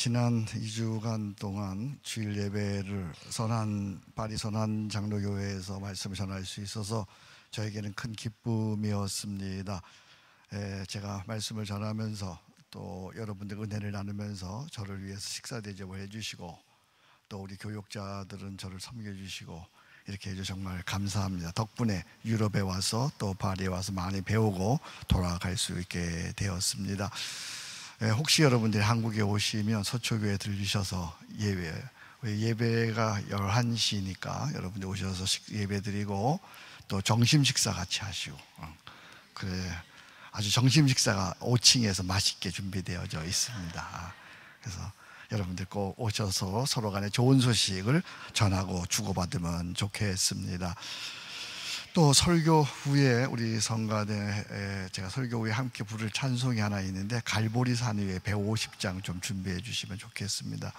지난 2주간 동안 주일 예배를 파리 선한 장로교회에서 말씀을 전할 수 있어서 저에게는 큰 기쁨이었습니다. 제가 말씀을 전하면서 또 여러분들 은혜를 나누면서 저를 위해서 식사 대접을 해주시고 또 우리 교육자들은 저를 섬겨주시고 이렇게 해서 정말 감사합니다. 덕분에 유럽에 와서 또 파리에 와서 많이 배우고 돌아갈 수 있게 되었습니다. 혹시 여러분들이 한국에 오시면 서초교회 들리셔서 예배가 11시니까 여러분들 오셔서 예배 드리고 또 점심 식사 같이 하시고 그래 아주 점심 식사가 5층에서 맛있게 준비되어져 있습니다. 그래서 여러분들 꼭 오셔서 서로 간에 좋은 소식을 전하고 주고받으면 좋겠습니다. 또 설교 후에 우리 성가대 제가 설교 후에 함께 부를 찬송이 하나 있는데 갈보리산 위에 150장 좀 준비해 주시면 좋겠습니다.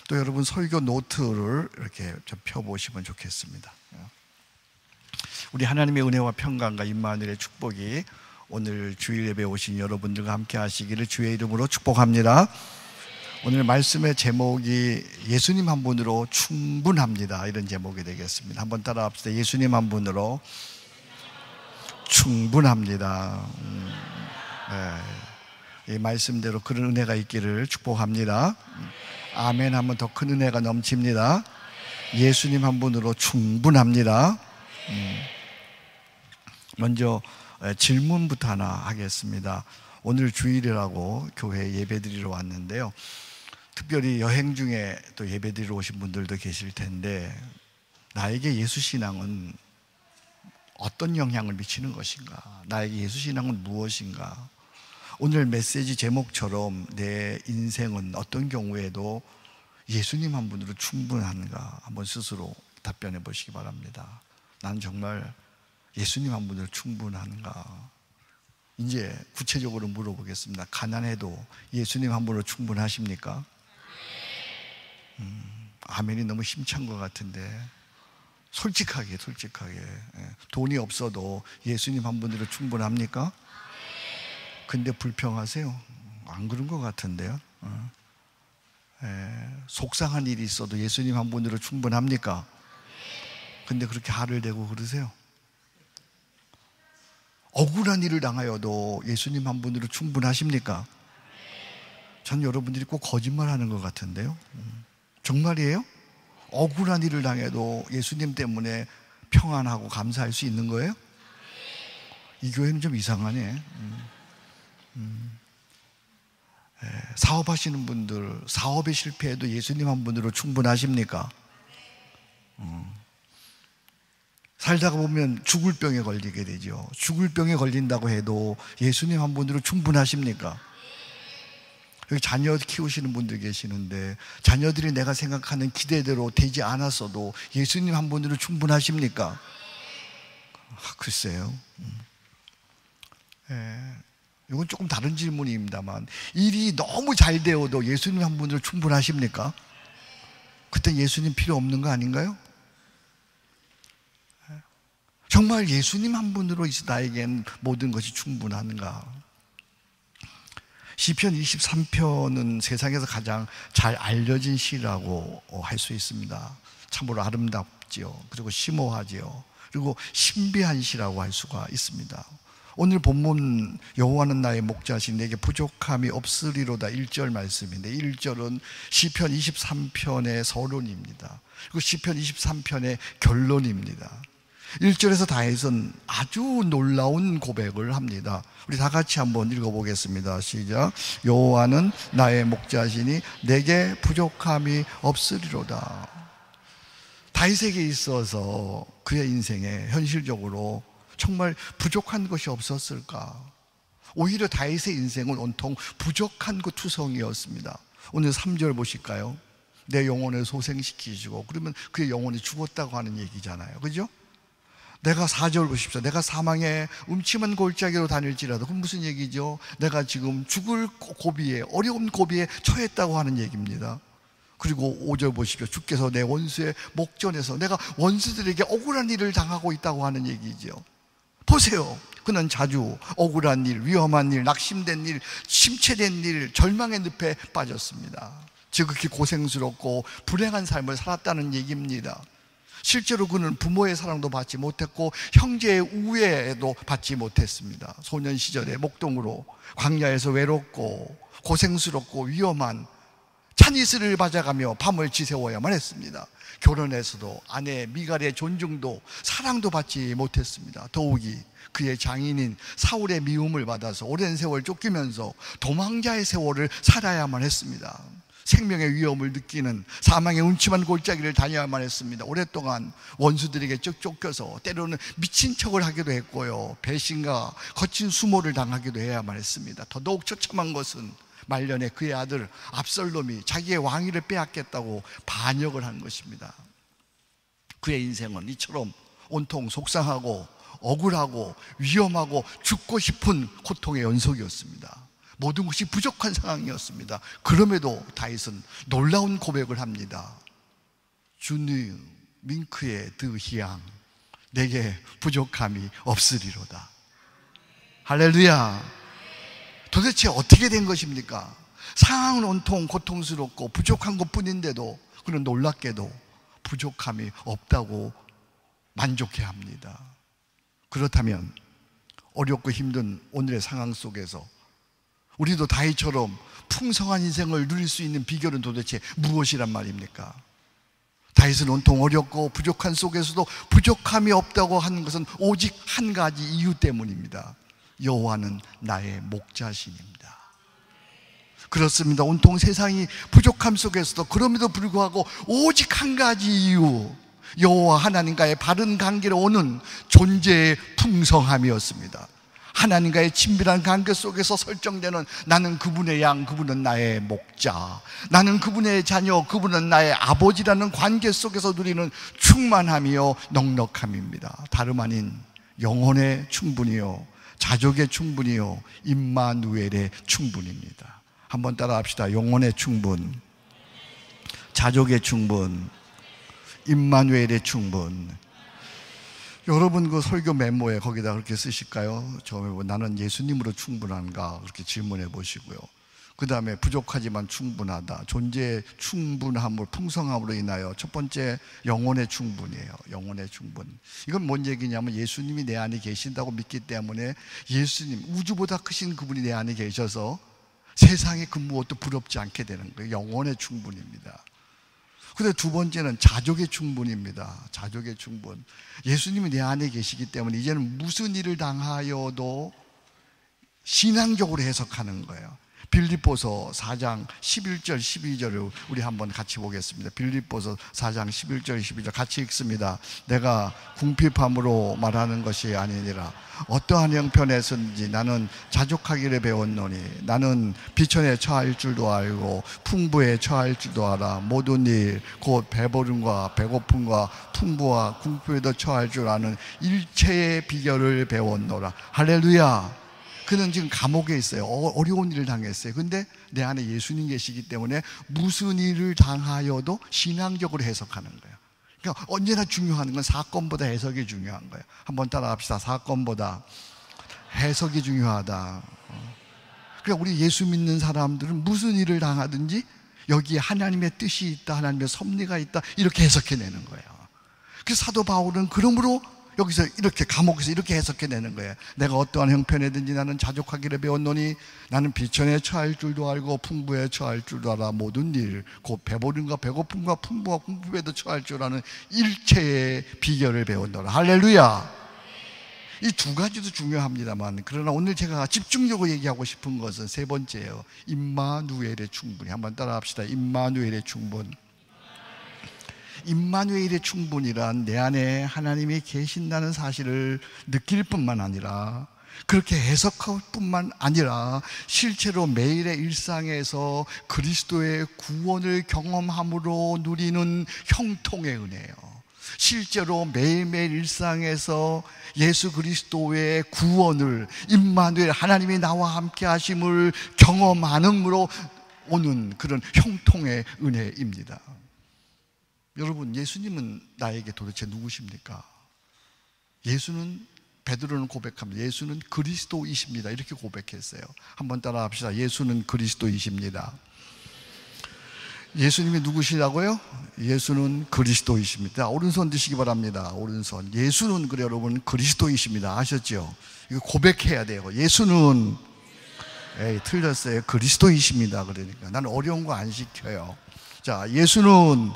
또 여러분 설교 노트를 이렇게 좀 펴보시면 좋겠습니다. 우리 하나님의 은혜와 평강과 임마누엘의 축복이 오늘 주일 예배에 오신 여러분들과 함께 하시기를 주의 이름으로 축복합니다. 오늘 말씀의 제목이 예수님 한 분으로 충분합니다, 이런 제목이 되겠습니다. 한번 따라 합시다. 예수님 한 분으로 충분합니다. 이 말씀대로 그런 은혜가 있기를 축복합니다. 아멘 하면 더 큰 은혜가 넘칩니다. 예수님 한 분으로 충분합니다. 먼저 질문부터 하나 하겠습니다. 오늘 주일이라고 교회 예배드리러 왔는데요, 특별히 여행 중에 또 예배드리러 오신 분들도 계실 텐데 나에게 예수신앙은 어떤 영향을 미치는 것인가? 나에게 예수신앙은 무엇인가? 오늘 메시지 제목처럼 내 인생은 어떤 경우에도 예수님 한 분으로 충분한가? 한번 스스로 답변해 보시기 바랍니다. 난 정말 예수님 한 분으로 충분한가? 이제 구체적으로 물어보겠습니다. 가난해도 예수님 한 분으로 충분하십니까? 아멘이 너무 힘찬 것 같은데 솔직하게 돈이 없어도 예수님 한 분으로 충분합니까? 근데 불평하세요? 안 그런 것 같은데요. 속상한 일이 있어도 예수님 한 분으로 충분합니까? 근데 그렇게 화를 내고 그러세요? 억울한 일을 당하여도 예수님 한 분으로 충분하십니까? 전 여러분들이 꼭 거짓말하는 것 같은데요. 정말이에요? 억울한 일을 당해도 예수님 때문에 평안하고 감사할 수 있는 거예요? 이 교회는 좀 이상하네. 사업하시는 분들, 사업에 실패해도 예수님 한 분으로 충분하십니까? 살다가 보면 죽을 병에 걸리게 되죠. 죽을 병에 걸린다고 해도 예수님 한 분으로 충분하십니까? 여기 자녀 키우시는 분들 계시는데 자녀들이 내가 생각하는 기대대로 되지 않았어도 예수님 한 분으로 충분하십니까? 글쎄요. 이건 조금 다른 질문입니다만 일이 너무 잘 되어도 예수님 한 분으로 충분하십니까? 그때 예수님 필요 없는 거 아닌가요? 정말 예수님 한 분으로 나에겐 모든 것이 충분한가? 시편 23편은 세상에서 가장 잘 알려진 시라고 할 수 있습니다. 참으로 아름답지요. 그리고 심오하지요. 그리고 신비한 시라고 할 수가 있습니다. 오늘 본문 여호와는 나의 목자시니 내게 부족함이 없으리로다 1절 말씀인데 1절은 시편 23편의 서론입니다. 그리고 시편 23편의 결론입니다. 1절에서 다윗은 아주 놀라운 고백을 합니다. 우리 다 같이 한번 읽어보겠습니다. 시작. 여호와는 나의 목자시니 내게 부족함이 없으리로다. 다윗에게 있어서 그의 인생에 현실적으로 정말 부족한 것이 없었을까? 오히려 다윗의 인생은 온통 부족한 것 투성이었습니다. 오늘 3절 보실까요? 내 영혼을 소생시키시고, 그러면 그의 영혼이 죽었다고 하는 얘기잖아요. 그죠? 내가 4절 보십시오. 내가 사망의 음침한 골짜기로 다닐지라도, 그건 무슨 얘기죠? 내가 지금 죽을 고비에, 어려운 고비에 처했다고 하는 얘기입니다. 그리고 5절 보십시오. 주께서 내 원수의 목전에서 내가 원수들에게 억울한 일을 당하고 있다고 하는 얘기죠. 보세요. 그는 자주 억울한 일, 위험한 일, 낙심된 일, 침체된 일, 절망의 늪에 빠졌습니다. 지극히 고생스럽고 불행한 삶을 살았다는 얘기입니다. 실제로 그는 부모의 사랑도 받지 못했고 형제의 우애도 받지 못했습니다. 소년 시절에 목동으로 광야에서 외롭고 고생스럽고 위험한 찬이슬을 맞아가며 밤을 지새워야만 했습니다. 결혼해서도 아내 미갈의 존중도 사랑도 받지 못했습니다. 더욱이 그의 장인인 사울의 미움을 받아서 오랜 세월 쫓기면서 도망자의 세월을 살아야만 했습니다. 생명의 위험을 느끼는 사망의 음침한 골짜기를 다녀야만 했습니다. 오랫동안 원수들에게 쫓겨서 때로는 미친 척을 하기도 했고요, 배신과 거친 수모를 당하기도 해야만 했습니다. 더더욱 처참한 것은 말년에 그의 아들 압살롬이 자기의 왕위를 빼앗겠다고 반역을 한 것입니다. 그의 인생은 이처럼 온통 속상하고 억울하고 위험하고 죽고 싶은 고통의 연속이었습니다. 모든 것이 부족한 상황이었습니다. 그럼에도 다윗은 놀라운 고백을 합니다. 주님 밍크의 드히양 내게 부족함이 없으리로다. 할렐루야. 도대체 어떻게 된 것입니까? 상황은 온통 고통스럽고 부족한 것뿐인데도 그는 놀랍게도 부족함이 없다고 만족해합니다. 그렇다면 어렵고 힘든 오늘의 상황 속에서 우리도 다윗처럼 풍성한 인생을 누릴 수 있는 비결은 도대체 무엇이란 말입니까? 다윗은 온통 어렵고 부족한 속에서도 부족함이 없다고 하는 것은 오직 한 가지 이유 때문입니다. 여호와는 나의 목자시니입니다. 그렇습니다. 온통 세상이 부족함 속에서도 그럼에도 불구하고 오직 한 가지 이유, 여호와 하나님과의 바른 관계로 오는 존재의 풍성함이었습니다. 하나님과의 친밀한 관계 속에서 설정되는 나는 그분의 양, 그분은 나의 목자, 나는 그분의 자녀, 그분은 나의 아버지라는 관계 속에서 누리는 충만함이요 넉넉함입니다. 다름 아닌 영혼의 충분이요 자족의 충분이요 임마누엘의 충분입니다. 한번 따라 합시다. 영혼의 충분, 자족의 충분, 임마누엘의 충분. 여러분 그 설교 메모에 거기다 그렇게 쓰실까요? 처음에 나는 예수님으로 충분한가 그렇게 질문해 보시고요. 그 다음에 부족하지만 충분하다, 존재의 충분함을 풍성함으로 인하여 첫 번째 영혼의 충분이에요. 영혼의 충분. 이건 뭔 얘기냐면 예수님이 내 안에 계신다고 믿기 때문에 예수님, 우주보다 크신 그분이 내 안에 계셔서 세상의 그 무엇도 부럽지 않게 되는 거예요. 영혼의 충분입니다. 근데 두 번째는 자족의 충분입니다. 자족의 충분. 예수님이 내 안에 계시기 때문에 이제는 무슨 일을 당하여도 신앙적으로 해석하는 거예요. 빌립보서 4장 11절 12절을 우리 한번 같이 보겠습니다. 빌립보서 4장 11절 12절 같이 읽습니다. 내가 궁핍함으로 말하는 것이 아니니라. 어떠한 형편에서든지 나는 자족하기를 배웠노니 나는 비천에 처할 줄도 알고 풍부에 처할 줄도 알아. 모든 일 곧 배부름과 배고픔과 풍부와 궁핍에도 처할 줄 아는 일체의 비결을 배웠노라. 할렐루야. 그는 지금 감옥에 있어요. 어려운 일을 당했어요. 근데 내 안에 예수님 계시기 때문에 무슨 일을 당하여도 신앙적으로 해석하는 거예요. 그러니까 언제나 중요한 건 사건보다 해석이 중요한 거예요. 한번 따라 합시다. 사건보다 해석이 중요하다. 그러니까 우리 예수 믿는 사람들은 무슨 일을 당하든지 여기에 하나님의 뜻이 있다, 하나님의 섭리가 있다, 이렇게 해석해내는 거예요. 그래서 사도 바울은 그러므로 여기서 이렇게 감옥에서 이렇게 해석해내는 거예요. 내가 어떠한 형편이든지 나는 자족하기를 배웠노니 나는 비천에 처할 줄도 알고 풍부에 처할 줄도 알아. 모든 일 곧 배부름과 배고픔과 풍부와 궁핍에도 처할 줄 아는 일체의 비결을 배웠노라. 할렐루야. 이 두 가지도 중요합니다만, 그러나 오늘 제가 집중적으로 얘기하고 싶은 것은 세 번째예요. 임마누엘의 충분이. 한번 따라 합시다. 임마누엘의 충분. 임마누엘의 충분이란 내 안에 하나님이 계신다는 사실을 느낄 뿐만 아니라, 그렇게 해석할 뿐만 아니라 실제로 매일의 일상에서 그리스도의 구원을 경험함으로 누리는 형통의 은혜예요. 실제로 매일매일 일상에서 예수 그리스도의 구원을, 임마누엘 하나님이 나와 함께 하심을 경험하는으로 오는 그런 형통의 은혜입니다. 여러분, 예수님은 나에게 도대체 누구십니까? 예수는, 베드로는 고백합니다. 예수는 그리스도이십니다. 이렇게 고백했어요. 한번 따라 합시다. 예수는 그리스도이십니다. 예수님이 누구시라고요? 예수는 그리스도이십니다. 오른손 드시기 바랍니다. 오른손. 예수는, 그래 여러분, 그리스도이십니다. 아셨죠? 이거 고백해야 돼요. 예수는, 에이, 틀렸어요. 그리스도이십니다. 그러니까 나는 어려운 거 안 시켜요. 자, 예수는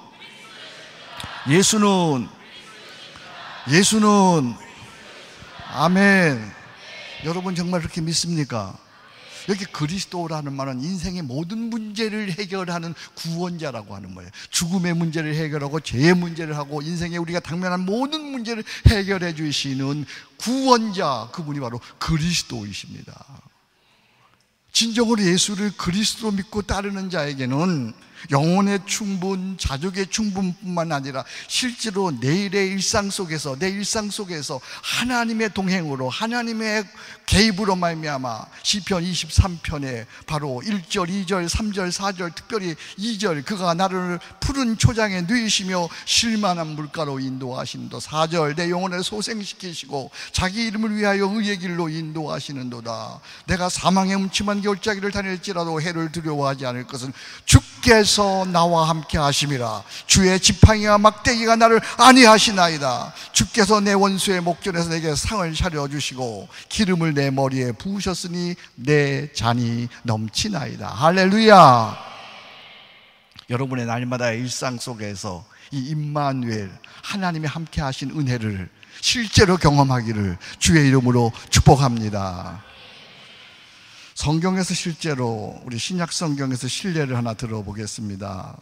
아멘. 여러분 정말 그렇게 믿습니까? 여기 그리스도라는 말은 인생의 모든 문제를 해결하는 구원자라고 하는 거예요. 죽음의 문제를 해결하고 죄의 문제를 하고 인생에 우리가 당면한 모든 문제를 해결해 주시는 구원자, 그분이 바로 그리스도이십니다. 진정으로 예수를 그리스도로 믿고 따르는 자에게는 영혼의 충분, 자족의 충분뿐만 아니라 실제로 내일의 일상 속에서, 내 일상 속에서 하나님의 동행으로, 하나님의 개입으로 말미암아 시편 23편에 바로 1절, 2절, 3절, 4절, 특별히 2절, 그가 나를 푸른 초장에 누이시며 쉴만한 물가로 인도하시는도, 4절, 내 영혼을 소생시키시고 자기 이름을 위하여 의의 길로 인도하시는도다. 내가 사망의 음침한 겨울자기를 다닐지라도 해를 두려워하지 않을 것은 주께서 나와 함께 하심이라. 주의 지팡이와 막대기가 나를 안위하시나이다. 주께서 내 원수의 목전에서 내게 상을 차려주시고 기름을 내 머리에 부으셨으니 내 잔이 넘치나이다. 할렐루야. 여러분의 날마다의 일상 속에서 이 임마누엘, 하나님이 함께 하신 은혜를 실제로 경험하기를 주의 이름으로 축복합니다. 성경에서 실제로, 우리 신약 성경에서 신뢰를 하나 들어보겠습니다.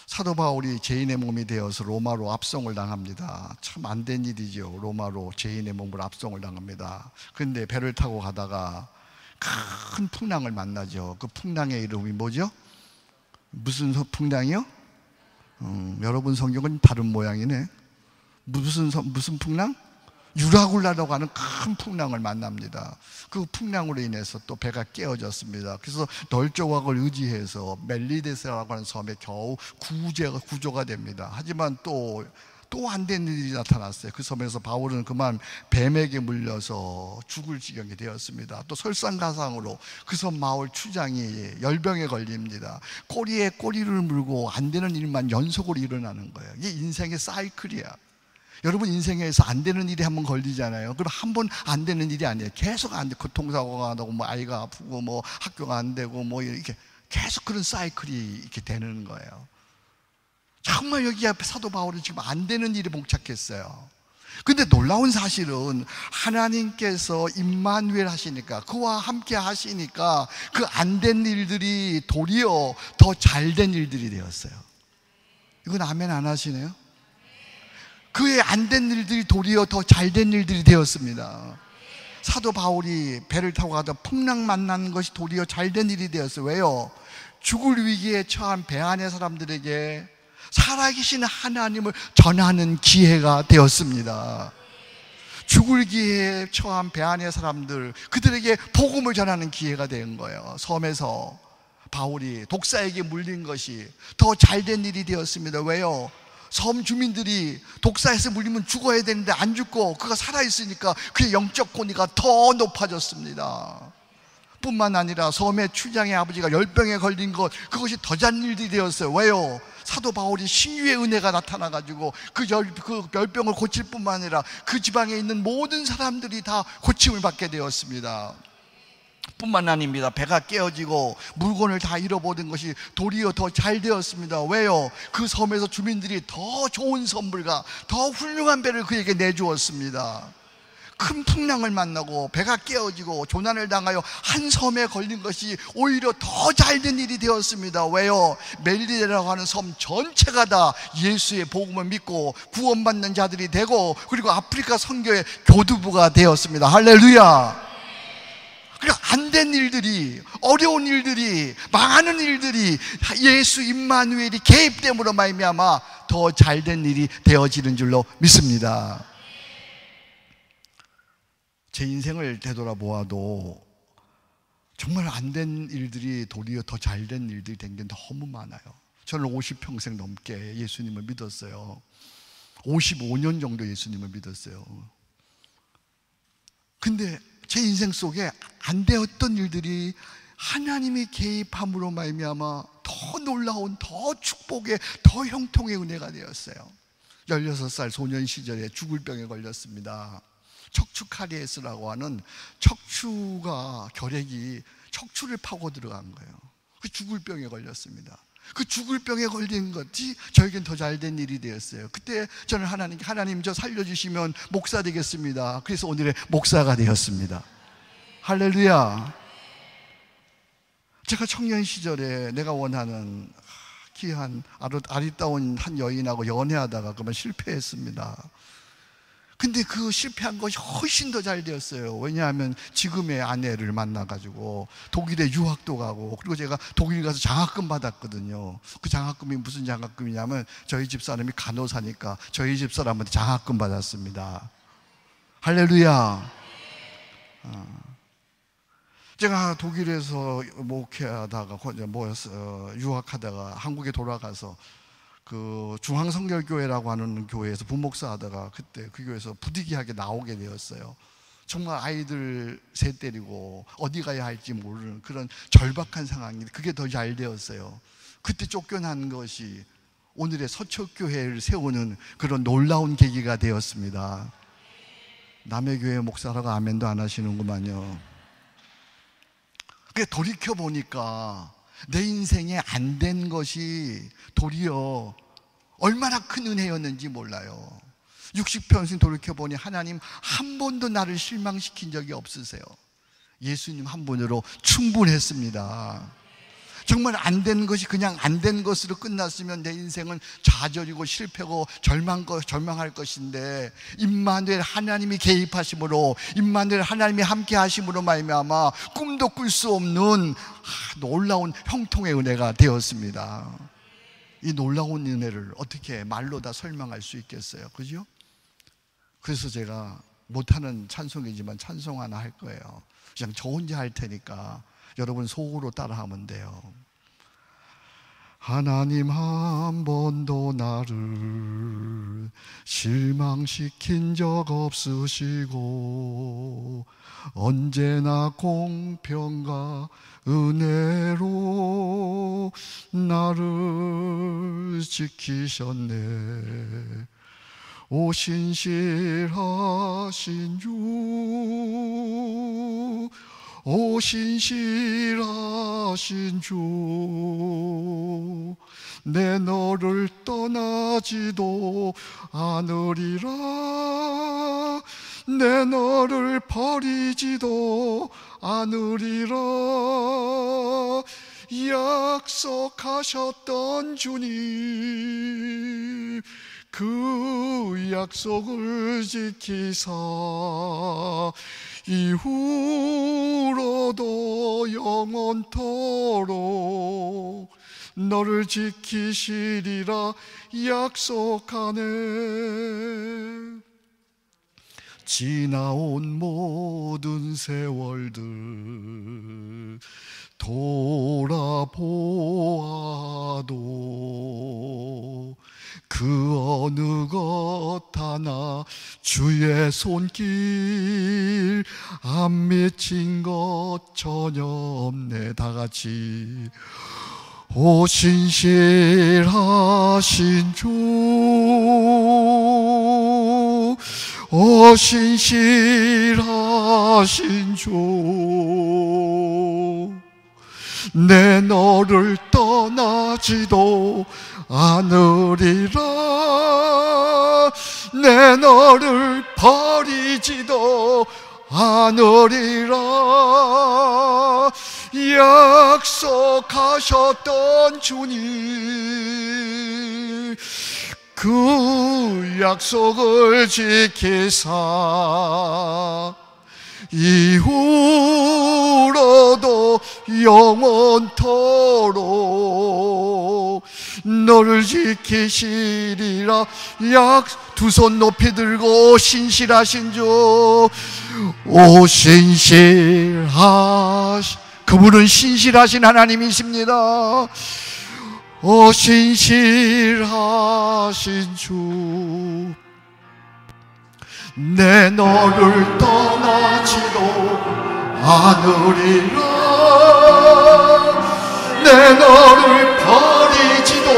사도 바울이 죄인의 몸이 되어서 로마로 압송을 당합니다. 참 안 된 일이죠. 로마로 죄인의 몸으로 압송을 당합니다. 그런데 배를 타고 가다가 큰 풍랑을 만나죠. 그 풍랑의 이름이 뭐죠? 무슨 풍랑이요? 여러분 성경은 다른 모양이네. 무슨 풍랑? 유라굴라라고 하는 큰 풍랑을 만납니다. 그 풍랑으로 인해서 또 배가 깨어졌습니다. 그래서 널조각을 의지해서 멜리데스라고 하는 섬에 겨우 구조가 됩니다. 하지만 또 안 된 일이 나타났어요. 그 섬에서 바울은 그만 뱀에게 물려서 죽을 지경이 되었습니다. 또 설상가상으로 그 섬 마을 추장이 열병에 걸립니다. 꼬리에 꼬리를 물고 안 되는 일만 연속으로 일어나는 거예요. 이게 인생의 사이클이야. 여러분 인생에서 안 되는 일이 한번 걸리잖아요. 그럼 한 번 안 되는 일이 아니에요. 계속 안 돼. 교통사고가 나고, 뭐 아이가 아프고, 뭐 학교가 안 되고, 뭐 이렇게 계속 그런 사이클이 이렇게 되는 거예요. 정말 여기 앞에 사도 바울은 지금 안 되는 일이 봉착했어요. 근데 놀라운 사실은 하나님께서 임마누엘 하시니까, 그와 함께 하시니까 그 안 된 일들이 도리어 더 잘된 일들이 되었어요. 이건 아멘 안 하시네요? 그의 안 된 일들이 도리어 더 잘된 일들이 되었습니다. 사도 바울이 배를 타고 가다 풍랑 만난 것이 도리어 잘된 일이 되었어요. 왜요? 죽을 위기에 처한 배 안의 사람들에게 살아계신 하나님을 전하는 기회가 되었습니다. 죽을 기회에 처한 배 안의 사람들, 그들에게 복음을 전하는 기회가 된 거예요. 섬에서 바울이 독사에게 물린 것이 더 잘된 일이 되었습니다. 왜요? 섬 주민들이 독사에서 물리면 죽어야 되는데 안 죽고 그가 살아있으니까 그의 영적 권위가 더 높아졌습니다. 뿐만 아니라 섬의 추장의 아버지가 열병에 걸린 것, 그것이 더 잘된 일이 되었어요. 왜요? 사도 바울이 신유의 은혜가 나타나가지고 그 열병을 고칠 뿐만 아니라 그 지방에 있는 모든 사람들이 다 고침을 받게 되었습니다. 뿐만 아닙니다. 배가 깨어지고 물건을 다 잃어버린 것이 도리어 더 잘 되었습니다. 왜요? 그 섬에서 주민들이 더 좋은 선물과 더 훌륭한 배를 그에게 내주었습니다. 큰 풍랑을 만나고 배가 깨어지고 조난을 당하여 한 섬에 걸린 것이 오히려 더 잘된 일이 되었습니다. 왜요? 멜리데라고 하는 섬 전체가 다 예수의 복음을 믿고 구원받는 자들이 되고, 그리고 아프리카 선교의 교두부가 되었습니다. 할렐루야. 그러니까 안 된 일들이, 어려운 일들이, 망하는 일들이 예수 임마누엘이 개입됨으로 말미암아 더 잘된 일이 되어지는 줄로 믿습니다. 제 인생을 되돌아보아도 정말 안 된 일들이 도리어 더 잘된 일들이 된 게 너무 많아요. 저는 50평생 넘게 예수님을 믿었어요. 55년 정도 예수님을 믿었어요. 근데 제 인생 속에 안 되었던 일들이 하나님이 개입함으로 말미암아 더 놀라운, 더 축복의, 더 형통의 은혜가 되었어요. 16살 소년 시절에 죽을 병에 걸렸습니다. 척추 카리에스라고 하는 척추가 결핵이 척추를 파고 들어간 거예요. 그 죽을 병에 걸렸습니다. 그 죽을 병에 걸린 것이 저에겐 더 잘된 일이 되었어요. 그때 저는 하나님 저 살려주시면 목사 되겠습니다. 그래서 오늘의 목사가 되었습니다. 할렐루야. 제가 청년 시절에 내가 원하는 귀한 아리따운 한 여인하고 연애하다가 그만 실패했습니다. 근데 그 실패한 것이 훨씬 더 잘 되었어요. 왜냐하면 지금의 아내를 만나가지고 독일에 유학도 가고, 그리고 제가 독일 가서 장학금 받았거든요. 그 장학금이 무슨 장학금이냐면 저희 집사람이 간호사니까 저희 집사람한테 장학금 받았습니다. 할렐루야. 제가 독일에서 목회하다가 유학하다가 한국에 돌아가서 그 중앙성결교회라고 하는 교회에서 부목사 하다가 그때 그 교회에서 부득이하게 나오게 되었어요. 정말 아이들 셋 데리고 어디 가야 할지 모르는 그런 절박한 상황인데 그게 더 잘 되었어요. 그때 쫓겨난 것이 오늘의 서초교회를 세우는 그런 놀라운 계기가 되었습니다. 남의 교회 목사라고 아멘도 안 하시는구만요. 그게 돌이켜보니까 내 인생에 안 된 것이 도리어 얼마나 큰 은혜였는지 몰라요. 60평생 돌이켜보니 하나님 한 번도 나를 실망시킨 적이 없으세요. 예수님 한 분으로 충분했습니다. 정말 안 된 것이 그냥 안 된 것으로 끝났으면 내 인생은 좌절이고 실패고 절망할 것인데, 임마누엘 하나님이 개입하심으로, 임마누엘 하나님이 함께 하심으로 말미암아 꿈도 꿀 수 없는 놀라운 형통의 은혜가 되었습니다. 이 놀라운 은혜를 어떻게 말로 다 설명할 수 있겠어요? 그죠? 그래서 제가 못하는 찬송이지만 찬송 하나 할 거예요. 그냥 저 혼자 할 테니까 여러분 속으로 따라하면 돼요. 하나님 한 번도 나를 실망시킨 적 없으시고 언제나 공평과 은혜로 나를 지키셨네. 오 신실하신 주, 오 신실하신 주, 내 너를 떠나지도 않으리라. 내 너를 버리지도 않으리라. 약속하셨던 주님, 그 약속을 지키사 이후로도 영원토록 너를 지키시리라 약속하네. 지나온 모든 세월들 돌아보아도 그 어느 것 하나 주의 손길 안 미친 것 전혀 없네. 다 같이 오 신실하신 주, 오 신실하신 주, 내 너를 떠나지도 않으리라. 내 너를 버리지도 않으리라. 약속하셨던 주님, 그 약속을 지키사 이후로도 영원토록 너를 지키시리라. 두 손 높이 들고 신실하신 주, 오 그분은 신실하신 하나님이십니다. 오 신실하신 주, 내 너를 떠나지도 않으리라. 내 너를 버리지도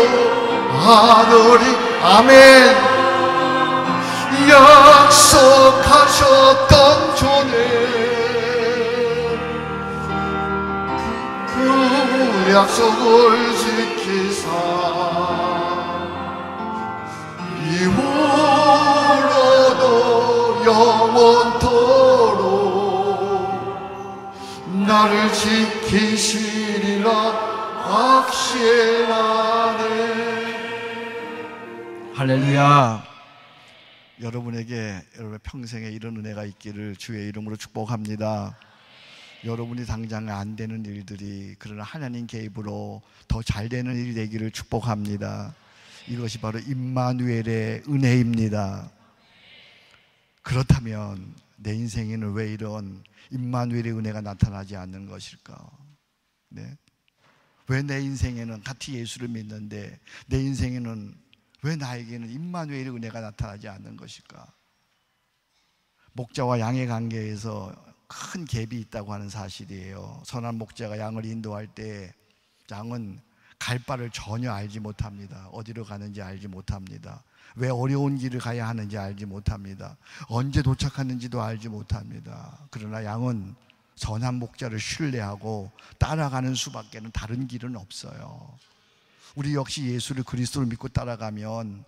않으리. 아멘. 약속하셨던 전에 그 약속을 지키사 이후로도 영원토록 나를 지키시리라 확신하네. 할렐루야. 여러분에게 여러분의 평생에 이런 은혜가 있기를 주의 이름으로 축복합니다. 여러분이 당장 안 되는 일들이 그러나 하나님 개입으로 더 잘 되는 일이 되기를 축복합니다. 이것이 바로 임마누엘의 은혜입니다. 그렇다면 내 인생에는 왜 이런 임마누엘의 은혜가 나타나지 않는 것일까? 네? 왜 내 인생에는 같이 예수를 믿는데 내 인생에는 왜 나에게는 임마누엘의 은혜가 나타나지 않는 것일까? 목자와 양의 관계에서 큰 갭이 있다고 하는 사실이에요. 선한 목자가 양을 인도할 때 양은 갈 바를 전혀 알지 못합니다. 어디로 가는지 알지 못합니다. 왜 어려운 길을 가야 하는지 알지 못합니다. 언제 도착하는지도 알지 못합니다. 그러나 양은 선한 목자를 신뢰하고 따라가는 수밖에는 다른 길은 없어요. 우리 역시 예수를 그리스도를 믿고 따라가면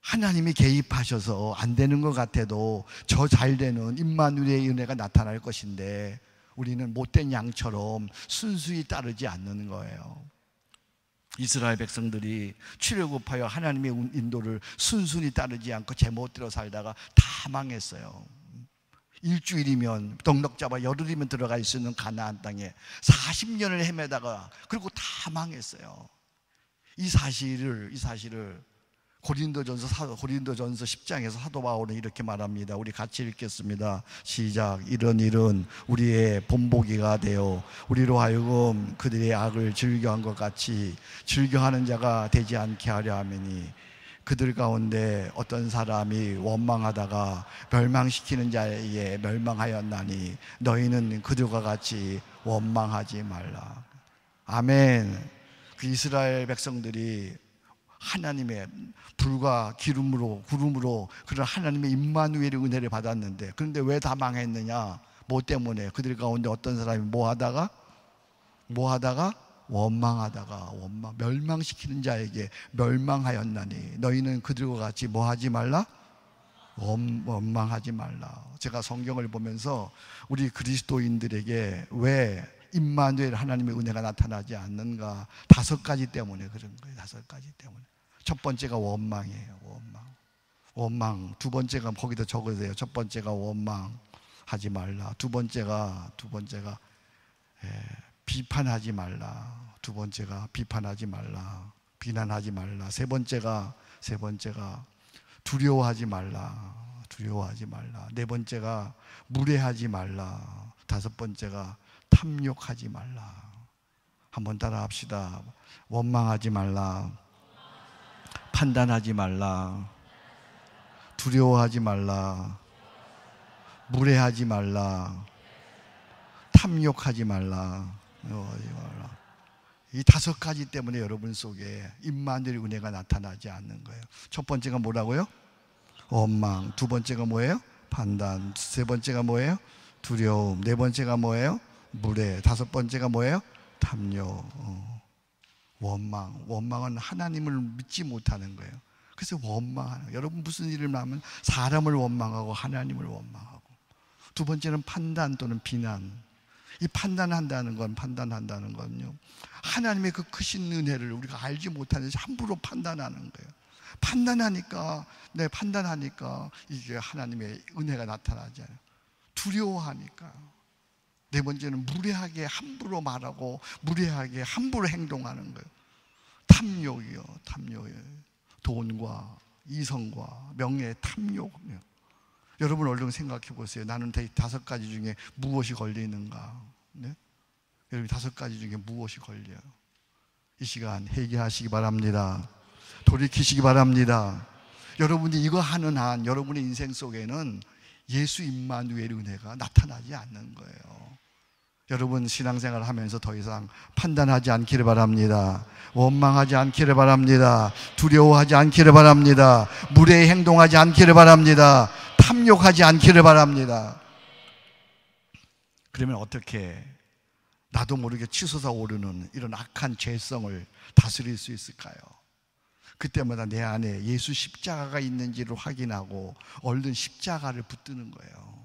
하나님이 개입하셔서 안 되는 것 같아도 저 잘 되는 임마누엘의 은혜가 나타날 것인데 우리는 못된 양처럼 순수히 따르지 않는 거예요. 이스라엘 백성들이 출애굽하여 하나님의 인도를 순순히 따르지 않고 제멋대로 살다가 다 망했어요. 일주일이면 넉넉 잡아 열흘이면 들어갈 수 있는 가나안 땅에 40년을 헤매다가 그리고 다 망했어요. 이 사실을 고린도전서 10장에서 사도 바울은 이렇게 말합니다. 우리 같이 읽겠습니다. 시작. 이런 일은 우리의 본보기가 되어 우리로 하여금 그들의 악을 즐겨한 것 같이 즐겨하는 자가 되지 않게 하려 함이니 그들 가운데 어떤 사람이 원망하다가 멸망시키는 자에게 멸망하였나니 너희는 그들과 같이 원망하지 말라. 아멘. 그 이스라엘 백성들이 하나님의 불과 구름으로 그런 하나님의 임마누엘의 은혜를 받았는데 그런데 왜 다 망했느냐? 뭐 때문에? 그들 가운데 어떤 사람이 원망하다가 멸망시키는 자에게 멸망하였나니 너희는 그들과 같이 뭐하지 말라? 원망하지 말라. 제가 성경을 보면서 우리 그리스도인들에게 왜 임마누엘 하나님의 은혜가 나타나지 않는가? 5가지 때문에 그런 거예요. 5가지 때문에. 첫 번째가 원망이에요. 원망. 두 번째가 거기다 적으세요. 첫 번째가 원망하지 말라. 두 번째가 비판하지 말라. 두 번째가 비판하지 말라. 비난하지 말라. 세 번째가 두려워하지 말라. 네 번째가 무례하지 말라. 5번째가 탐욕하지 말라. 한번 따라 합시다. 원망하지 말라. 판단하지 말라. 두려워하지 말라. 무례하지 말라. 탐욕하지 말라. 이 5가지 때문에 여러분 속에 임마누엘의 은혜가 나타나지 않는 거예요. 첫 번째가 뭐라고요? 원망. 두 번째가 뭐예요? 판단. 세 번째가 뭐예요? 두려움. 네 번째가 뭐예요? 무례. 5번째가 뭐예요? 탐욕. 원망은 하나님을 믿지 못하는 거예요. 그래서 원망하는 거예요. 여러분 무슨 일을 하면 사람을 원망하고 하나님을 원망하고. 두 번째는 판단 또는 비난. 이 판단한다는 건요 하나님의 그 크신 은혜를 우리가 알지 못하는지 함부로 판단하는 거예요. 판단하니까 이게 하나님의 은혜가 나타나지 않아요. 두려워하니까. 네 번째는 무례하게 함부로 말하고 무례하게 함부로 행동하는 거예요. 탐욕이요. 돈과 이성과 명예의 탐욕이요. 여러분 얼른 생각해 보세요. 나는 이 5가지 중에 무엇이 걸리는가? 네? 여러분 5가지 중에 무엇이 걸려요? 이 시간 회개하시기 바랍니다. 돌이키시기 바랍니다. 여러분이 이거 하는 한 여러분의 인생 속에는 예수 임마누엘의 은혜가 나타나지 않는 거예요. 여러분 신앙생활 하면서 더 이상 판단하지 않기를 바랍니다. 원망하지 않기를 바랍니다. 두려워하지 않기를 바랍니다. 무례히 행동하지 않기를 바랍니다. 탐욕하지 않기를 바랍니다. 그러면 어떻게 나도 모르게 치솟아 오르는 이런 악한 죄성을 다스릴 수 있을까요? 그때마다 내 안에 예수 십자가가 있는지를 확인하고 얼른 십자가를 붙드는 거예요.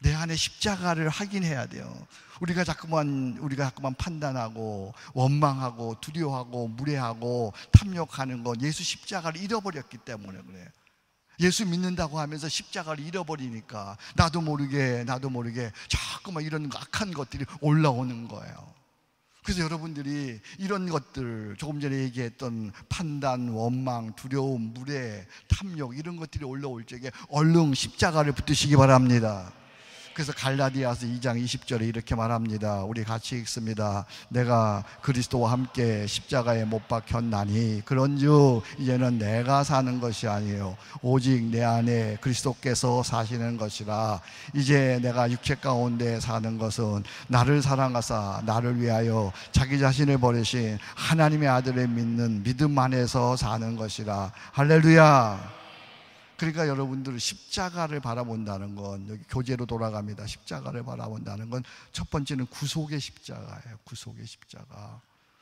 내 안에 십자가를 확인해야 돼요. 우리가 자꾸만 판단하고 원망하고 두려워하고 무례하고 탐욕하는 건 예수 십자가를 잃어버렸기 때문에 그래요. 예수 믿는다고 하면서 십자가를 잃어버리니까 나도 모르게 자꾸만 이런 악한 것들이 올라오는 거예요. 그래서 여러분들이 이런 것들, 조금 전에 얘기했던 판단, 원망, 두려움, 무례, 탐욕 이런 것들이 올라올 적에 얼른 십자가를 붙드시기 바랍니다. 그래서 갈라디아서 2장 20절에 이렇게 말합니다. 우리 같이 읽습니다. 내가 그리스도와 함께 십자가에 못 박혔나니 그런즉 이제는 내가 사는 것이 아니에요 오직 내 안에 그리스도께서 사시는 것이라. 이제 내가 육체 가운데 사는 것은 나를 사랑하사 나를 위하여 자기 자신을 버리신 하나님의 아들을 믿는 믿음 안에서 사는 것이라. 할렐루야. 그러니까 여러분들 십자가를 바라본다는 건, 여기 교재로 돌아갑니다. 십자가를 바라본다는 건 첫 번째는 구속의 십자가예요. 구속의 십자가.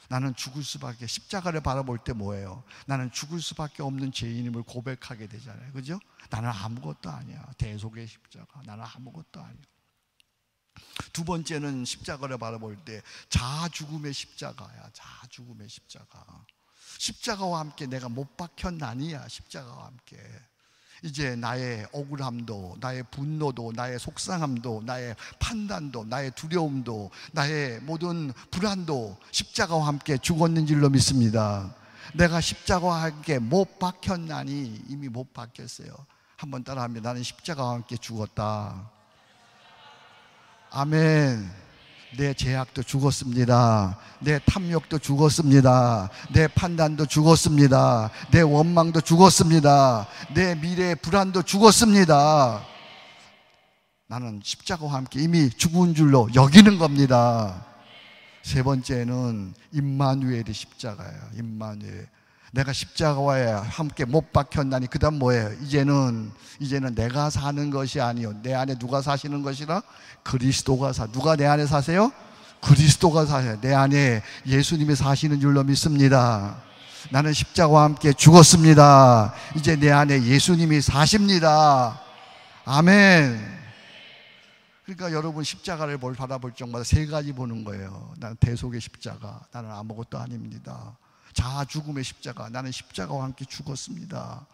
나는 죽을 수밖에, 십자가를 바라볼 때 뭐예요? 나는 죽을 수밖에 없는 죄인임을 고백하게 되잖아요. 그죠? 나는 아무것도 아니야. 대속의 십자가. 나는 아무것도 아니야. 두 번째는 십자가를 바라볼 때 자아 죽음의 십자가야. 자아 죽음의 십자가. 십자가와 함께 내가 못 박혔나니야. 십자가와 함께. 이제 나의 억울함도, 나의 분노도, 나의 속상함도, 나의 판단도, 나의 두려움도, 나의 모든 불안도 십자가와 함께 죽었는 줄로 믿습니다. 내가 십자가와 함께 못 박혔나니, 이미 못 박혔어요. 한번 따라하면 나는 십자가와 함께 죽었다. 아멘. 내 죄악도 죽었습니다. 내 탐욕도 죽었습니다. 내 판단도 죽었습니다. 내 원망도 죽었습니다. 내 미래의 불안도 죽었습니다. 나는 십자가와 함께 이미 죽은 줄로 여기는 겁니다. 세 번째는 임마누엘의 십자가예요. 임마누엘. 내가 십자가와 함께 못 박혔나니 그 다음 뭐예요? 이제는 내가 사는 것이 아니요 내 안에 누가 사시는 것이라? 그리스도가 누가 내 안에 사세요? 그리스도가 사세요. 내 안에 예수님이 사시는 줄로 믿습니다. 나는 십자가와 함께 죽었습니다. 이제 내 안에 예수님이 사십니다. 아멘. 그러니까 여러분 십자가를 바라볼 적마다 세 가지 보는 거예요. 나는 대속의 십자가, 나는 아무것도 아닙니다. 자아 죽음의 십자가, 나는 십자가와 함께 죽었습니다.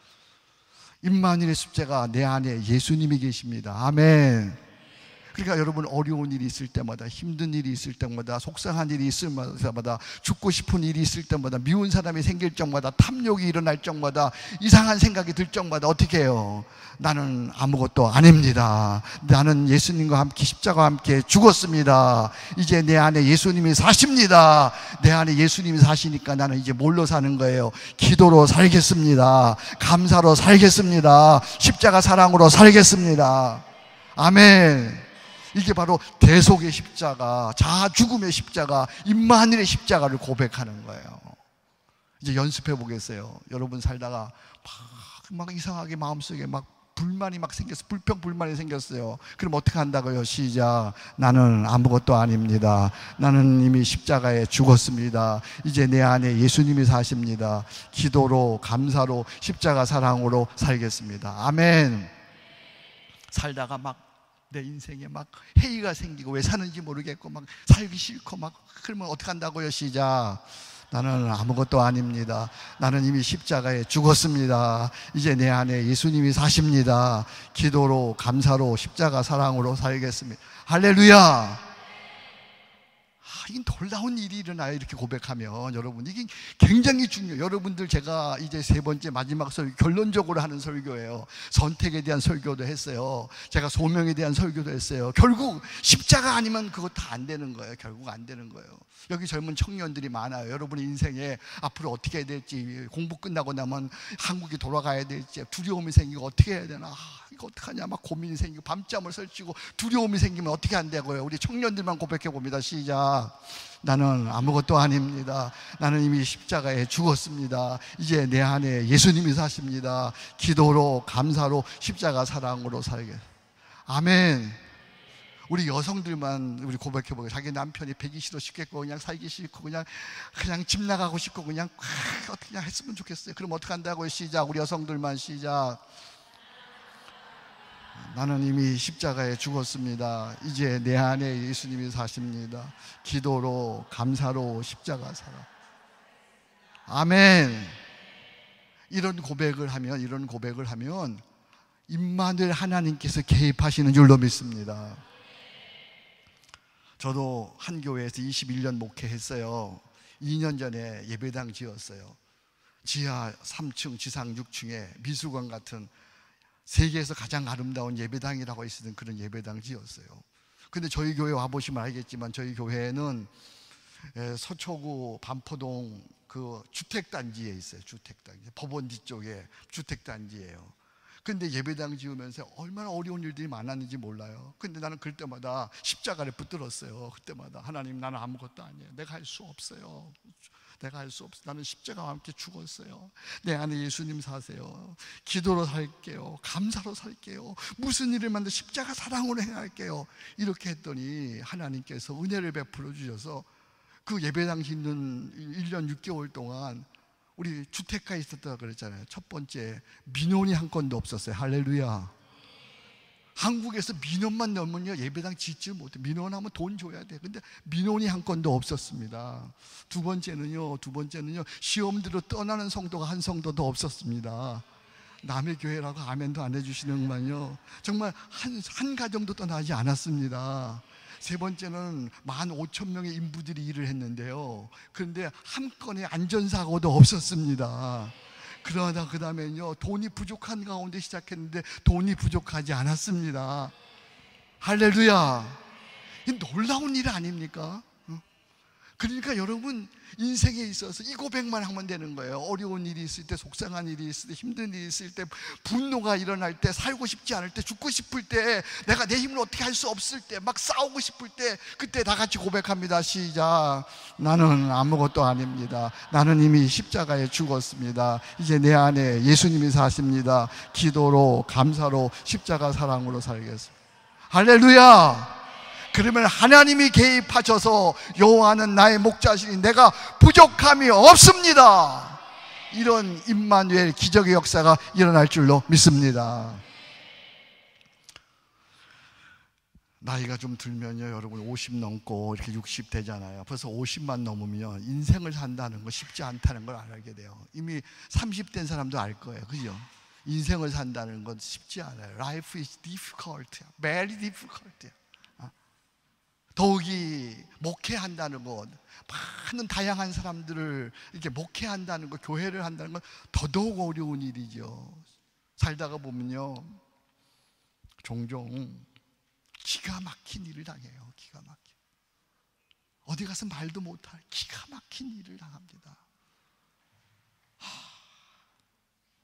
임마누엘의 십자가, 내 안에 예수님이 계십니다. 아멘. 그러니까 여러분 어려운 일이 있을 때마다, 힘든 일이 있을 때마다, 속상한 일이 있을 때마다, 죽고 싶은 일이 있을 때마다, 미운 사람이 생길 적마다, 탐욕이 일어날 적마다, 이상한 생각이 들 적마다 어떻게 해요? 나는 아무것도 아닙니다. 나는 예수님과 함께 십자가와 함께 죽었습니다. 이제 내 안에 예수님이 사십니다. 내 안에 예수님이 사시니까 나는 이제 뭘로 사는 거예요? 기도로 살겠습니다. 감사로 살겠습니다. 십자가 사랑으로 살겠습니다. 아멘. 이게 바로 대속의 십자가, 자아 죽음의 십자가, 임마누엘의 십자가를 고백하는 거예요. 이제 연습해 보겠어요. 여러분 살다가 막 이상하게 마음속에 불만이 생겼어요. 불평불만이 생겼어요. 그럼 어떻게 한다고요? 시작. 나는 아무것도 아닙니다. 나는 이미 십자가에 죽었습니다. 이제 내 안에 예수님이 사십니다. 기도로, 감사로, 십자가 사랑으로 살겠습니다. 아멘. 살다가 내 인생에 회의가 생기고 왜 사는지 모르겠고 살기 싫고 그러면 어떻게 한다고요? 시작. 나는 아무것도 아닙니다. 나는 이미 십자가에 죽었습니다. 이제 내 안에 예수님이 사십니다. 기도로, 감사로, 십자가 사랑으로 살겠습니다. 할렐루야. 이게 놀라운 일이 일어나요. 이렇게 고백하면 여러분 이게 굉장히 중요해요. 여러분들 제가 이제 세 번째 마지막 설교, 결론적으로 하는 설교예요. 선택에 대한 설교도 했어요. 제가 소명에 대한 설교도 했어요. 결국 십자가 아니면 그거 다 안 되는 거예요. 결국 안 되는 거예요. 여기 젊은 청년들이 많아요. 여러분의 인생에 앞으로 어떻게 해야 될지, 공부 끝나고 나면 한국에 돌아가야 될지, 두려움이 생기고 어떻게 해야 되나, 이거 어떡하냐 막 고민이 생기고 밤잠을 설치고 두려움이 생기면 어떻게 한다고요? 우리 청년들만 고백해 봅니다. 시작. 나는 아무것도 아닙니다. 나는 이미 십자가에 죽었습니다. 이제 내 안에 예수님이 사십니다. 기도로 감사로 십자가 사랑으로 살게. 아멘. 우리 여성들만 우리 고백해보고, 자기 남편이 배기 싫어 죽겠고 그냥 살기 싫고 그냥 집 나가고 싶고 그냥 어떻게 그냥 했으면 좋겠어요. 그럼 어떻게 한다고요? 시작. 우리 여성들만 시작. 나는 이미 십자가에 죽었습니다. 이제 내 안에 예수님이 사십니다. 기도로 감사로 십자가 사랑. 아멘. 이런 고백을 하면 임마누엘 하나님께서 개입하시는 줄로 믿습니다. 저도 한 교회에서 21년 목회했어요. 2년 전에 예배당 지었어요. 지하 3층, 지상 6층에 미술관 같은 세계에서 가장 아름다운 예배당이라고 있었던 그런 예배당 지었어요. 근데 저희 교회 와보시면 알겠지만 저희 교회는 서초구 반포동 그 주택단지에 있어요. 주택단지. 법원 뒤쪽에 주택단지예요. 근데 예배당 지으면서 얼마나 어려운 일들이 많았는지 몰라요. 근데 나는 그럴 때마다 십자가를 붙들었어요. 그때마다 하나님, 나는 아무것도 아니에요. 내가 할 수 없어요. 내가 할 수 없어요. 나는 십자가와 함께 죽었어요. 내 안에 예수님 사세요. 기도로 살게요. 감사로 살게요. 무슨 일을 만든 십자가 사랑으로 행할게요. 이렇게 했더니 하나님께서 은혜를 베풀어 주셔서 그 예배당 짓는 1년 6개월 동안 우리 주택가에 있었다고 그랬잖아요. 첫 번째, 민원이 한 건도 없었어요. 할렐루야. 한국에서 민원만 넣으면요 예배당 짓지 못해. 민원하면 돈 줘야 돼. 근데 민원이 한 건도 없었습니다. 두 번째는요 시험 들어 떠나는 성도가 한 성도도 없었습니다. 남의 교회라고 아멘도 안 해주시는구만요. 정말 한 가정도 떠나지 않았습니다. 세 번째는 15,000명의 인부들이 일을 했는데요, 그런데 한 건의 안전사고도 없었습니다. 그러다 그 다음에는요 돈이 부족한 가운데 시작했는데 돈이 부족하지 않았습니다. 할렐루야. 이 놀라운 일 아닙니까? 그러니까 여러분 인생에 있어서 이 고백만 하면 되는 거예요. 어려운 일이 있을 때, 속상한 일이 있을 때, 힘든 일이 있을 때, 분노가 일어날 때, 살고 싶지 않을 때, 죽고 싶을 때, 내가 내 힘으로 어떻게 할 수 없을 때, 막 싸우고 싶을 때, 그때 다 같이 고백합니다. 시작. 나는 아무것도 아닙니다. 나는 이미 십자가에 죽었습니다. 이제 내 안에 예수님이 사십니다. 기도로 감사로 십자가 사랑으로 살겠습니다. 할렐루야. 그러면 하나님이 개입하셔서 여호와는 나의 목자시니 내가 부족함이 없습니다. 이런 임마누엘 기적의 역사가 일어날 줄로 믿습니다. 나이가 좀 들면요 여러분 50 넘고 이렇게 60 되잖아요. 벌써 50만 넘으면 인생을 산다는 거 쉽지 않다는 걸 알게 돼요. 이미 30 된 사람도 알 거예요. 그죠? 인생을 산다는 건 쉽지 않아요. Life is difficult, very difficult. 더욱이 목회한다는 것, 많은 다양한 사람들을 이렇게 목회한다는 것, 교회를 한다는 건 더더욱 어려운 일이죠. 살다가 보면요 종종 기가 막힌 일을 당해요. 기가 막힌, 어디 가서 말도 못할 기가 막힌 일을 당합니다.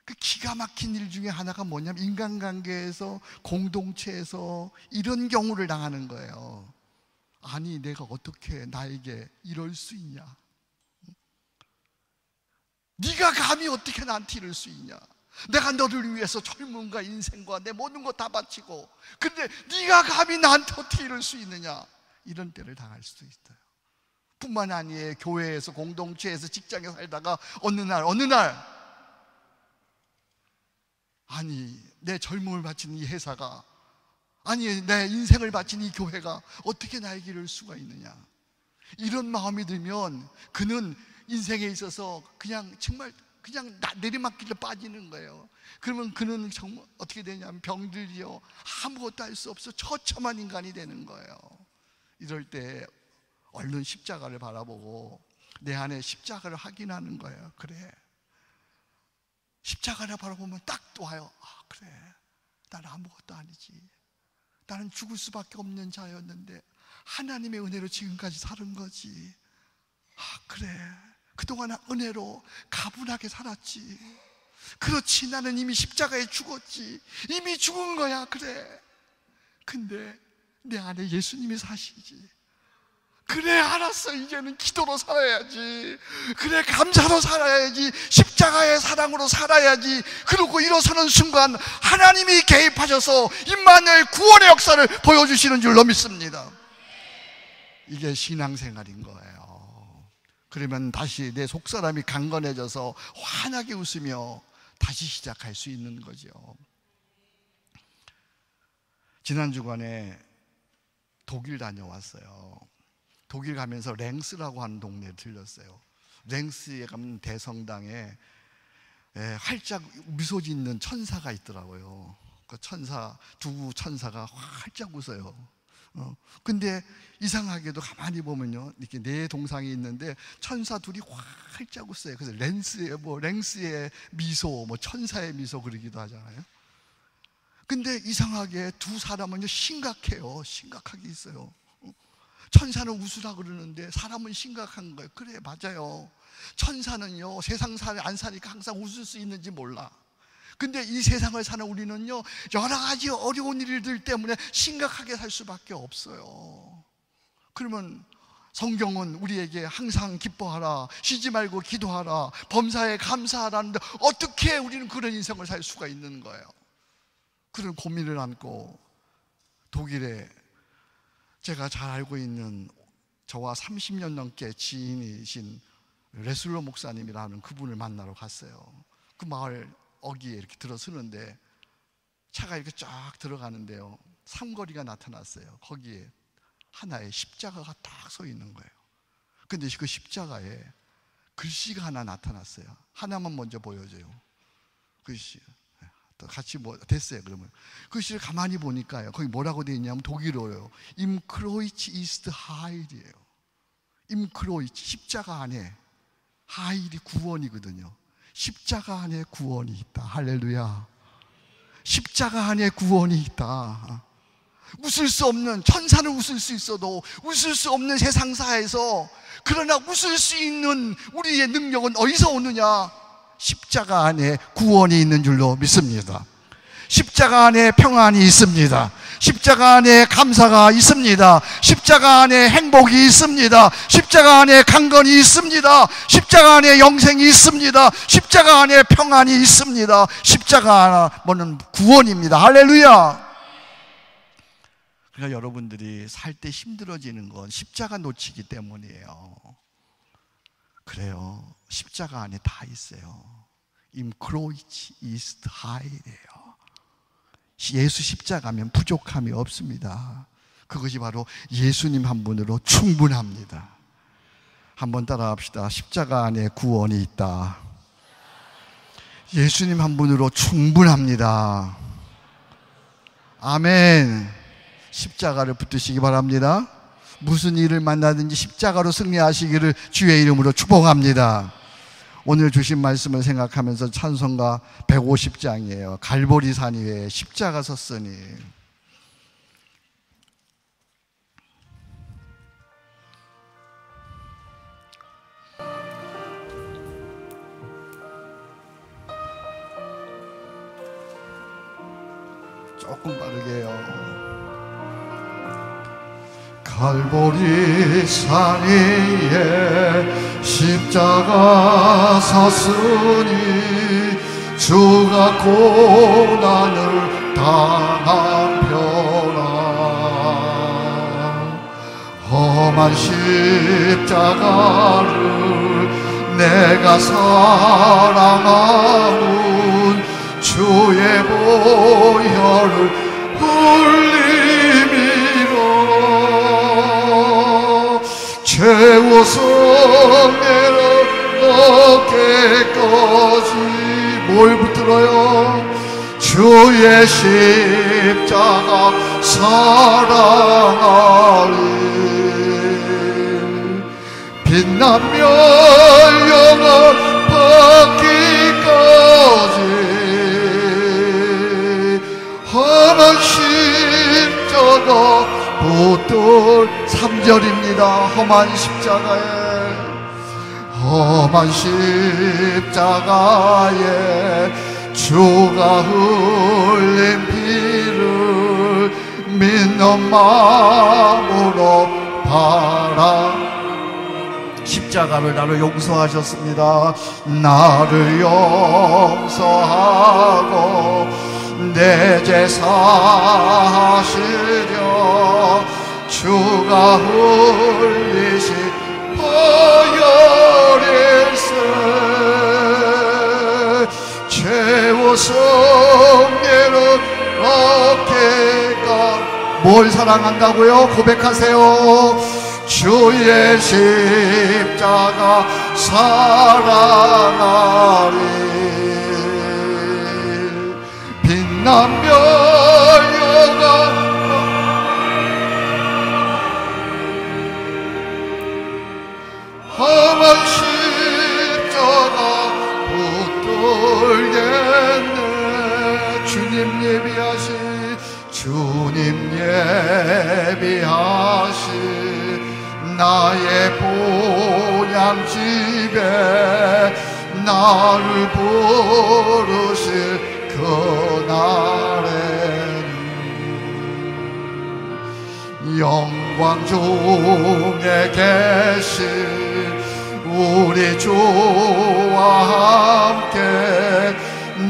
그 기가 막힌 일 중에 하나가 뭐냐면 인간관계에서, 공동체에서 이런 경우를 당하는 거예요. 아니 내가 어떻게 나에게 이럴 수 있냐? 네가 감히 어떻게 나한테 이럴 수 있냐? 내가 너를 위해서 젊음과 인생과 내 모든 거 다 바치고, 근데 네가 감히 나한테 어떻게 이럴 수 있느냐? 이런 때를 당할 수도 있어요. 뿐만 아니에요. 교회에서, 공동체에서, 직장에 살다가 어느 날 아니 내 젊음을 바치는 이 회사가, 아니 내 인생을 바친 이 교회가 어떻게 나에게 이럴 수가 있느냐? 이런 마음이 들면 그는 인생에 있어서 정말 내리막길로 빠지는 거예요. 그러면 그는 정말 어떻게 되냐면 병들지요. 아무것도 할 수 없어 처참한 인간이 되는 거예요. 이럴 때 얼른 십자가를 바라보고 내 안에 십자가를 확인하는 거예요. 그래, 십자가를 바라보면 딱 와요. 아 그래, 나는 아무것도 아니지. 나는 죽을 수밖에 없는 자였는데 하나님의 은혜로 지금까지 사는 거지. 아 그래, 그동안 은혜로 가분하게 살았지. 그렇지, 나는 이미 십자가에 죽었지. 이미 죽은 거야. 그래. 근데 내 안에 예수님이 사시지. 그래, 알았어. 이제는 기도로 살아야지. 그래, 감사로 살아야지. 십자가의 사랑으로 살아야지. 그러고 일어서는 순간 하나님이 개입하셔서 임마누엘 구원의 역사를 보여주시는 줄로 믿습니다. 이게 신앙생활인 거예요. 그러면 다시 내 속사람이 강건해져서 환하게 웃으며 다시 시작할 수 있는 거죠. 지난 주간에 독일 다녀왔어요. 독일 가면서 랭스라고 하는 동네에 들렸어요. 랭스에 가면 대성당에 활짝 미소 짓는 천사가 있더라고요. 그 천사, 두 천사가 활짝 웃어요. 근데 이상하게도 가만히 보면요, 이렇게 네 동상이 있는데 천사 둘이 활짝 웃어요. 그래서 랭스의 미소, 천사의 미소 그러기도 하잖아요. 근데 이상하게 두 사람은요 심각해요. 심각하게 있어요. 천사는 웃으라 그러는데 사람은 심각한 거예요. 그래, 맞아요. 천사는요 세상 안 사니까 항상 웃을 수 있는지 몰라. 근데 이 세상을 사는 우리는요 여러 가지 어려운 일들 때문에 심각하게 살 수밖에 없어요. 그러면 성경은 우리에게 항상 기뻐하라, 쉬지 말고 기도하라, 범사에 감사하라는데 어떻게 우리는 그런 인생을 살 수가 있는 거예요? 그런 고민을 안고 독일에 제가 잘 알고 있는 저와 30년 넘게 지인이신 레슬러 목사님이라는 그분을 만나러 갔어요. 그 마을 어귀에 이렇게 들어서는데 차가 이렇게 쫙 들어가는데요, 삼거리가 나타났어요. 거기에 하나의 십자가가 딱 서 있는 거예요. 근데 그 십자가에 글씨가 하나 나타났어요. 하나만 먼저 보여줘요. 글씨 같이 됐어요. 그러면 글씨를 가만히 보니까요, 거기 뭐라고 되어 있냐면 독일어예요. Im Kreuz ist Heil이에요. Im Kreuz, 십자가 안에, 하일이 구원이거든요. 십자가 안에 구원이 있다. 할렐루야. 십자가 안에 구원이 있다. 웃을 수 없는, 천사는 웃을 수 있어도 웃을 수 없는 세상사에서, 그러나 웃을 수 있는 우리의 능력은 어디서 오느냐? 십자가 안에 구원이 있는 줄로 믿습니다. 십자가 안에 평안이 있습니다. 십자가 안에 감사가 있습니다. 십자가 안에 행복이 있습니다. 십자가 안에 강건이 있습니다. 십자가 안에 영생이 있습니다. 십자가 안에 평안이 있습니다. 십자가 안은 구원입니다. 할렐루야. 그러니까 여러분들이 살 때 힘들어지는 건 십자가 놓치기 때문이에요. 그래요. 십자가 안에 다 있어요. Im Kreuz ist Heil이에요. 예수 십자가면 부족함이 없습니다. 그것이 바로 예수님 한 분으로 충분합니다. 한번 따라합시다. 십자가 안에 구원이 있다. 예수님 한 분으로 충분합니다. 아멘. 십자가를 붙드시기 바랍니다. 무슨 일을 만나든지 십자가로 승리하시기를 주의 이름으로 축복합니다. 오늘 주신 말씀을 생각하면서 찬송가 150장이에요. 갈보리산 위에 십자가 섰으니. 조금 빠르게 해요. 갈보리산 위에 십자가 섰으니 주가 고난을 당한 표라. 험한 십자가를 내가 사랑하는 주의 보혈을 흘림이로 채워서 내려 어깨까지 뭘 붙들어요? 주의 십자가 사랑하리. 빛나며 영원 받기까지 험한 십자가 붙들 3절입니다. 험한 십자가에 험한 십자가에 주가 흘린 피를 믿는 마음으로 바라. 십자가를 나를 용서하셨습니다. 나를 용서하고 내 죄 사하시려 주가 흘리신 보혈일세. 죄와 성례는 어깨가 뭘 사랑한다고요? 고백하세요. 주의 십자가 사랑하리. 빛나며 영광 험한 십자가 붙들겠네. 주님 예비하신 나의 보양집에 나를 부르실 그날에는 영광 중에 계신 우리 주와 함께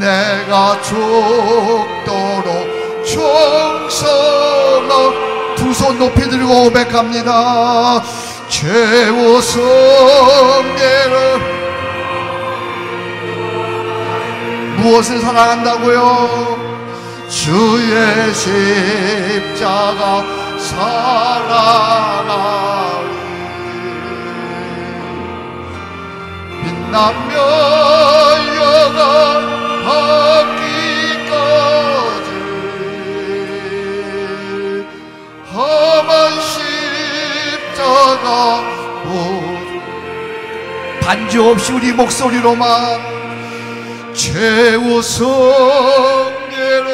내가 죽도록 충성하고. 두 손 높이 들고 고백합니다. 죄와 성례를 무엇을 사랑한다고요? 주의 십자가 사랑하리. 빛나며 영원하기까지 험한 십자가 반주 없이 우리 목소리로만 죄와 성례를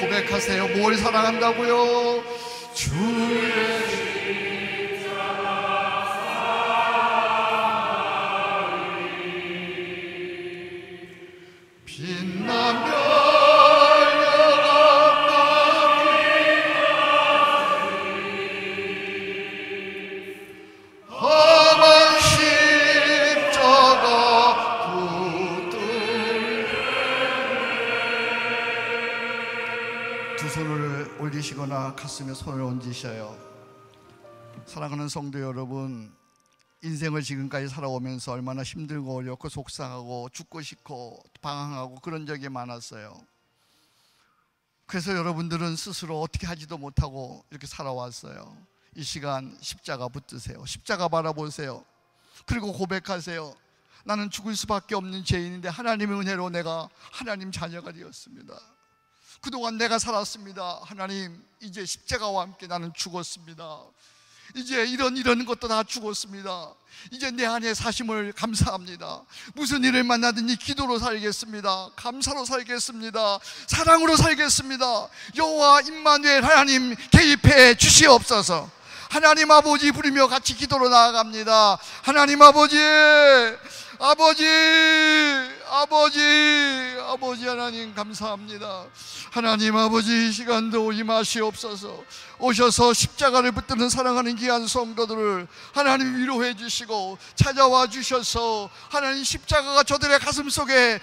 고백하세요. 뭘 사랑한다고요? 주의 십자가 사랑하리. 빛나며 두 손을 올리시거나 가슴에 손을 얹으셔요. 사랑하는 성도 여러분, 인생을 지금까지 살아오면서 얼마나 힘들고 어렵고 속상하고 죽고 싶고 방황하고 그런 적이 많았어요. 그래서 여러분들은 스스로 어떻게 하지도 못하고 이렇게 살아왔어요. 이 시간 십자가 붙드세요. 십자가 바라보세요. 그리고 고백하세요. 나는 죽을 수밖에 없는 죄인인데 하나님의 은혜로 내가 하나님 자녀가 되었습니다. 그동안 내가 살았습니다. 하나님, 이제 십자가와 함께 나는 죽었습니다. 이제 이런 것도 다 죽었습니다. 이제 내 안에 사심을 감사합니다. 무슨 일을 만나든지 기도로 살겠습니다. 감사로 살겠습니다. 사랑으로 살겠습니다. 여호와 임마누엘 하나님 개입해 주시옵소서. 하나님 아버지 부르며 같이 기도로 나아갑니다. 하나님 아버지, 아버지 하나님 감사합니다. 하나님 아버지, 이 시간도 임하시옵소서. 오셔서 십자가를 붙드는 사랑하는 귀한 성도들을 하나님 위로해 주시고 찾아와 주셔서 하나님 십자가가 저들의 가슴 속에